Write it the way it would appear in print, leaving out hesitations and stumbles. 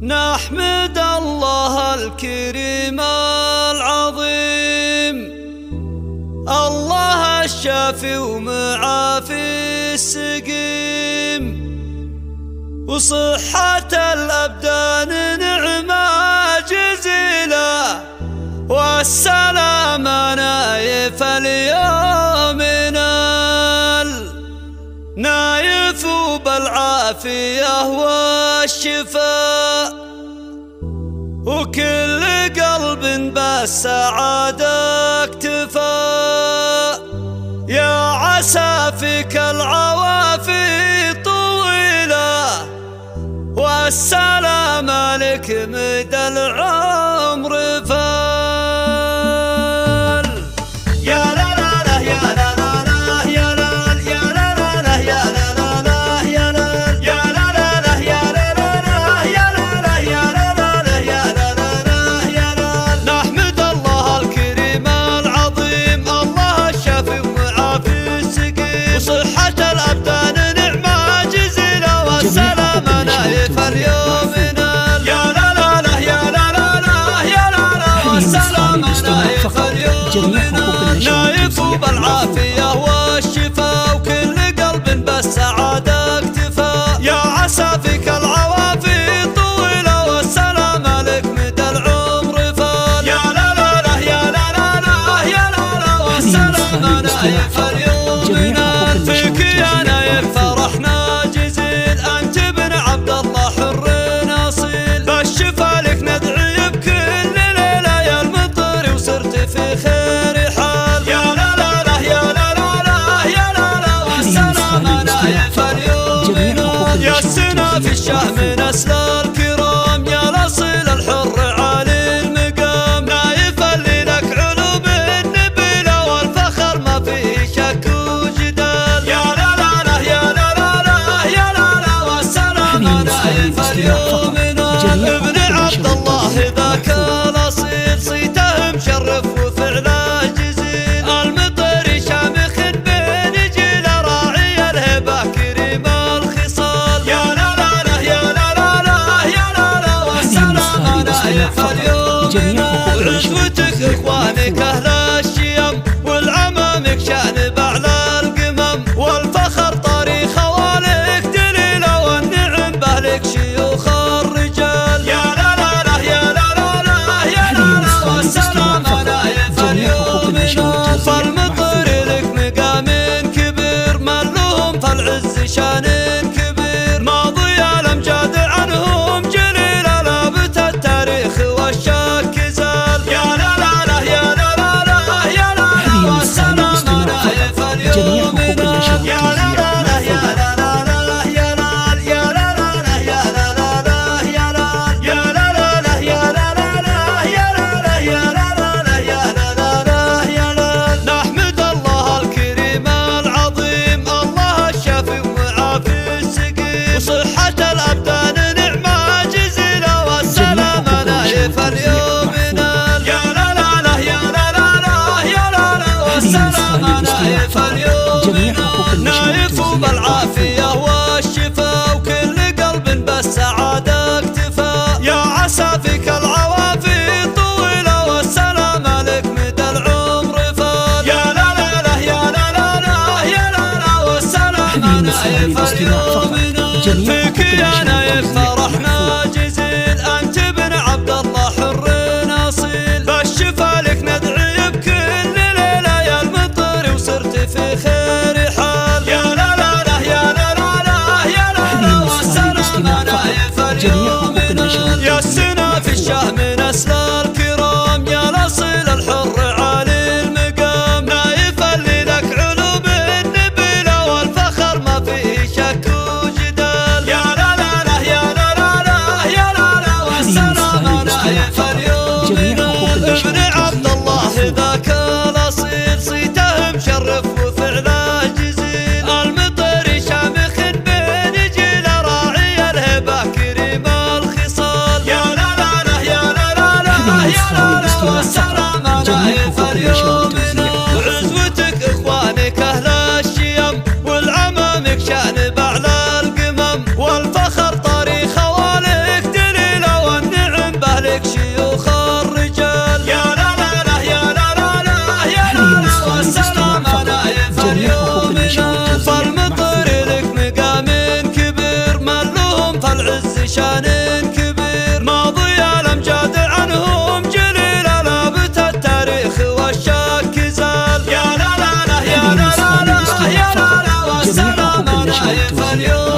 نحمد الله الكريم العظيم، الله الشافي ومعافي السقيم، وصحة الأبدان نعمة جزيلة، والسلامة نايف اليوم نايف بالعافية والشفاء، وكل قلب بالسعادة اكتفى، يا عسى فيك العوافي طويلة، والسلامة لك مدى العمر فال. يا لا لا لا يا لا لا لا يا لا يا لا لا لا يا لا لا لا يا لا يا لا لا لا يا لا لا لا يا لا لا يا لا لا لا يا لا لا لا يا لا. نحمد الله الكريم العظيم، الله الشافي ومعافي السقيم، وصحة الأبدان نعمة جزيلة، والسلامة نايف اليوم يا لا لا لا يا لا لا لا يا لا لا، والسلامة نايف اليوم نايف بالعافية والشفاء، وكل قلب بالسعادة اكتفى، يا عسى فيك العوافي طويلة، والسلامة لك مدى العمر فال. يا لا لا لا يا لا لا لا يا لا لا، والسلامة نايف اليوم فيك يا نايف فرحنا جزيل، أنت بن عبد الله حر أصيل، بالشفا لك ندعي بكل ليلة يا المطر، وصرت في خير حال. يا لا لا لا يا لا لا لا يا لا لا، والسلامة نايف اليوم يا السنا في الشهم نسل الكرام، يا الأصيل الحر عالي المقام، نايف اللي لك علوم النبيلة، والفخر ما فيه شك وجدال. يا لا لا لا يا لا لا لا يا لا لا، والسلامة نايف اليوم ابن عبد الله ذاك الأصيل، صيته مشرف وفعله جزيل، المطر شامخ بين جيل، راعي الهبة كريم الخصال. يا لا لا لا يا لا لا لا يا لا لا، والسلامة نايف اليوم وعزوتك اخوانك اهل الشيم، والعمامك شأن باعلى القمم، والفخر طريق خوالك دليلة، والنعم بهلك شيوخ الرجال. يا لا لا لا يا لا لا لا يا لا لا، والسلامة نايف اليوم فالمطر لك مقام كبير، من لهم فالعز شان كبير، ماضي الأمجاد عنهم جليلة، لابت التاريخ والشك زال. يا لا لا لا يا لا لا لا يا لا لا، والسلامة نايف اليوم يا لا لا لا يا لا لا لا يا لا يا لا لا لا يا لا لا لا يا لا يا لا لا لا يا لا لا لا يا لا لا يا لا لا لا يا لا لا لا يا لا. نحمد الله الكريم العظيم، الله الشافي ومعافي السقيم، وصحة الأبدان نعمة جزيلة، والسلامة نايف اليوم يا لا لا لا يا لا لا لا يا لا لا، والسلامة نايف اليوم نايف بالعافية والشفاء، وكل قلب بالسعادة اكتفى، يا عسى فيك العوافي طويلة، والسلامة لك مدى العمر فال. يا لا لا لا يا لا لا لا يا لا لا، والسلامة نايف اليوم فيك يا نايف فرحنا جزيل، أنت بن عبد الله حر أصيل، بالشفا لك ندعي بكل ليلة يا المطر، وصرت في خير حال. يا لا لا لا يا لا لا لا يا لا لا، والسلامة نايف اليوم يا السنا في الشهم نسل الكرام، يا الأصيل الحر عالي المقام، نايف اللي لك علوم النبيلة، والفخر ما فيه شك وجدال. يا لا لا لا يا لا لا لا يا لا لا، والسلامة نايف اليوم ابن عبد الله ذاك الأصيل، صيته مشرف وفعله جزيل، المطر شامخ بين جيل، راعي الهبة كريم الخصال. يا لا شان كبير، ماضي الأمجاد عنهم جليل، لابت التاريخ والشك زال. يا لا لا لا يا لا لا لا يا لا لا والسلام نايف اليوم.